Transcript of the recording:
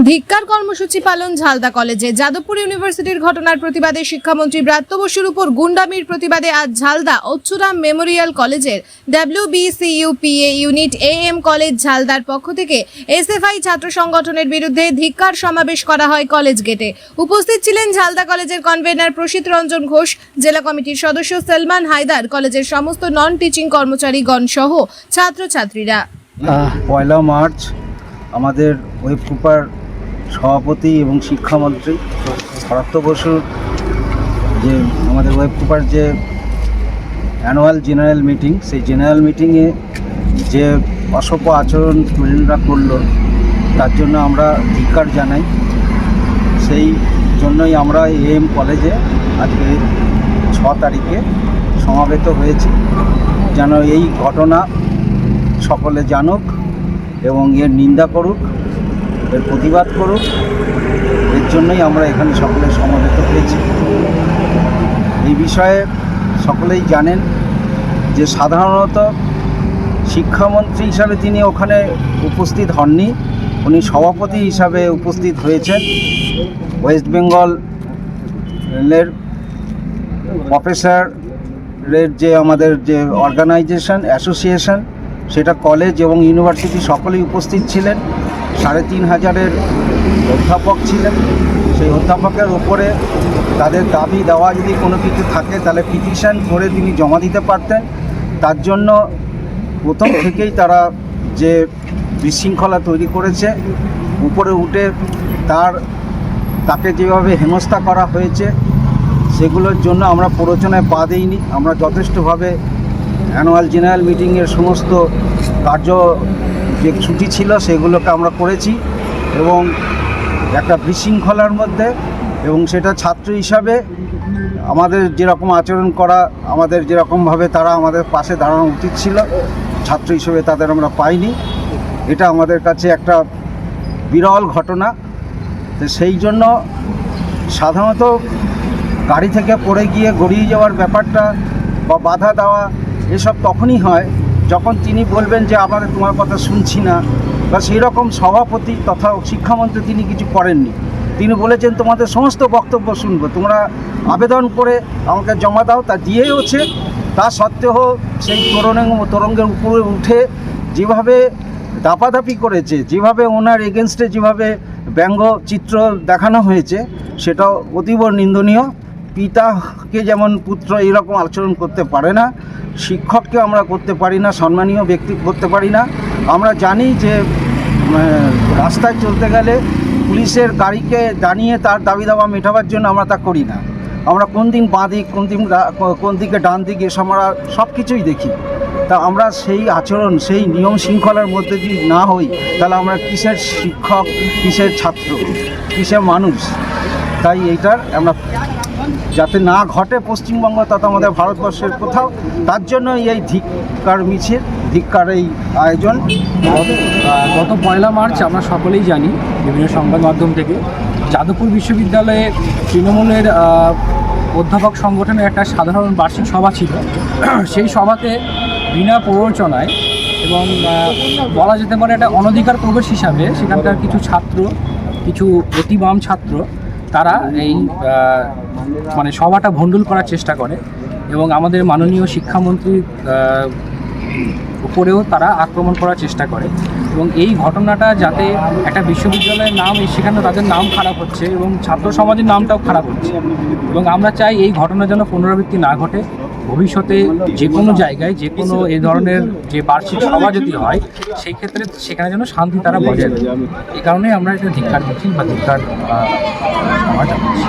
ধিক্কার কর্মসূচি পালন ঝালদা কলেজে। যাদবপুর ইউনিভার্সিটির ঘটনার প্রতিবাদে শিক্ষামন্ত্রী ব্রাত্য বসুর উপর গুন্ডামির প্রতিবাদে আজ ঝালদা অচ্ছুরাম মেমোরিয়াল কলেজের WBCUPA ইউনিট AM কলেজ ঝালদার পক্ষ থেকে SFI ছাত্র সংগঠনের বিরুদ্ধে ধিক্কার সমাবেশ করা হয় কলেজ গেটে। উপস্থিত ছিলেন ঝালদা কলেজের কনভেনার প্রসিত রঞ্জন ঘোষ, জেলা কমিটির সদস্য সলমান হায়দার, কলেজের সমস্ত নন টিচিং কর্মচারীগণ সহ ছাত্রছাত্রীরা। পয়লা মার্চ আমাদের ওয়েব গ্রুপার সভাপতি এবং শিক্ষামন্ত্রী ব্রাত্য বসুর যে আমাদের ওয়েব গ্রুপার যে অ্যানুয়াল জেনারেল মিটিং, সেই জেনারেল মিটিংয়ে যে অসভ্য আচরণ স্টুডেন্টরা করলো তার জন্য আমরা ধিক্কার জানাই। সেই জন্যই আমরা AM কলেজে আজকে 6 তারিখে সমাবেত হয়েছি, যেন এই ঘটনা সকলে জানুক এবং এর নিন্দা করুক, এর প্রতিবাদ করুক। এর জন্যই আমরা এখানে সকলে সমবেত হয়েছি। এই বিষয়ে সকলেই জানেন যে সাধারণত শিক্ষামন্ত্রী হিসাবে তিনি ওখানে উপস্থিত হননি, উনি সভাপতি হিসাবে উপস্থিত হয়েছেন। ওয়েস্ট বেঙ্গলের প্রফেসরের যে আমাদের যে অর্গানাইজেশন অ্যাসোসিয়েশন, সেটা কলেজ এবং ইউনিভার্সিটি সকলেই উপস্থিত ছিলেন। 3500 অধ্যাপক ছিলেন। সেই অধ্যাপকের উপরে তাদের দাবি দেওয়া যদি কোনো কিছু থাকে তাহলে পিটিশন করে তিনি জমা দিতে পারতেন। তার জন্য প্রথম থেকেই তারা যে বিশৃঙ্খলা তৈরি করেছে, উপরে উঠে তাকে যেভাবে হেনস্থা করা হয়েছে, সেগুলোর জন্য আমরা প্ররোচনায় পা দিইনি। আমরা যথেষ্টভাবে অ্যানুয়াল জেনারেল মিটিংয়ের সমস্ত কার্য যে ছুটি ছিল সেগুলোকে আমরা করেছি এবং একটা বিশৃঙ্খলার মধ্যে, এবং সেটা ছাত্র হিসাবে আমাদের যেরকম আচরণ করা, আমাদের যেরকমভাবে তারা আমাদের পাশে দাঁড়ানো উচিত ছিল, ছাত্র হিসেবে তাদের আমরা পাইনি। এটা আমাদের কাছে একটা বিরল ঘটনা। তো সেই জন্য সাধারণত গাড়ি থেকে পড়ে গিয়ে গড়িয়ে যাওয়ার ব্যাপারটা বা বাধা দেওয়া এসব তখনই হয় যখন তিনি বলবেন যে আমাদের তোমার কথা শুনছি না, বা সেই রকম সভাপতি তথা শিক্ষামন্ত্রী তিনি কিছু করেননি। তিনি বলেছেন তোমাদের সমস্ত বক্তব্য শুনবো, তোমরা আবেদন করে আমাকে জমা দাও। তা দিয়েওছে। তা সত্ত্বেও সেই তরঙ্গের উপরে উঠে যেভাবে দাপাদাপি করেছে, যেভাবে ওনার এগেনস্টে যেভাবে ব্যঙ্গচিত্র দেখানো হয়েছে, সেটাও অতীব নিন্দনীয়। পিতাকে যেমন পুত্র এরকম আচরণ করতে পারে না, শিক্ষককে আমরা করতে পারি না, সম্মানীয় ব্যক্তি করতে পারি না। আমরা জানি যে রাস্তায় চলতে গেলে পুলিশের গাড়িকে দাঁড়িয়ে তার দাবি দাবা মেটাবার জন্য আমরা তা করি না। আমরা কোন দিন বাঁ দিক, কোন দিকে ডান দিক, এসব আমরা সব কিছুই দেখি। তা আমরা সেই আচরণ, সেই নিয়ম শৃঙ্খলার মধ্যে যদি না হই, তাহলে আমরা কিসের শিক্ষক, কিসের ছাত্র, কিসের মানুষ? তাই এইটার আমরা যাতে না ঘটে পশ্চিমবঙ্গ তথা আমাদের ভারতবর্ষের কোথাও, তার জন্য এই ধিক্কার মিছিল, ধিক্কার এই আয়োজন। গত 1 মার্চ আমরা সকলেই জানি বিভিন্ন সংবাদ মাধ্যম থেকে যাদবপুর বিশ্ববিদ্যালয়ে তৃণমূলের অধ্যাপক সংগঠনের একটা সাধারণ বার্ষিক সভা ছিল। সেই সভাতে বিনা প্ররোচনায় এবং বলা যেতে পারে একটা অনধিকার প্রবেশ হিসাবে সেখানকার কিছু ছাত্র, কিছু অতি বাম ছাত্র, তারা এই সভাটা ভণ্ডুল করার চেষ্টা করে এবং আমাদের মাননীয় শিক্ষামন্ত্রীর উপরেও তারা আক্রমণ করার চেষ্টা করে। এবং এই ঘটনাটা যাতে একটা বিশ্ববিদ্যালয়ের নাম, সেখানে তাদের নাম খারাপ হচ্ছে এবং ছাত্র সমাজের নামটাও খারাপ হচ্ছে, এবং আমরা চাই এই ঘটনা যেন পুনরাবৃত্তি না ঘটে। ভবিষ্যতে যে কোনো জায়গায়, যে কোনো এই ধরনের যে বার্ষিক সভা যদি হয়, সেই ক্ষেত্রে সেখানে যেন শান্তি তারা বজায় রাখে। এই কারণেই আমরা এটা ধিক্কার মিছিল বা ধিক্কার সভা জানাচ্ছি।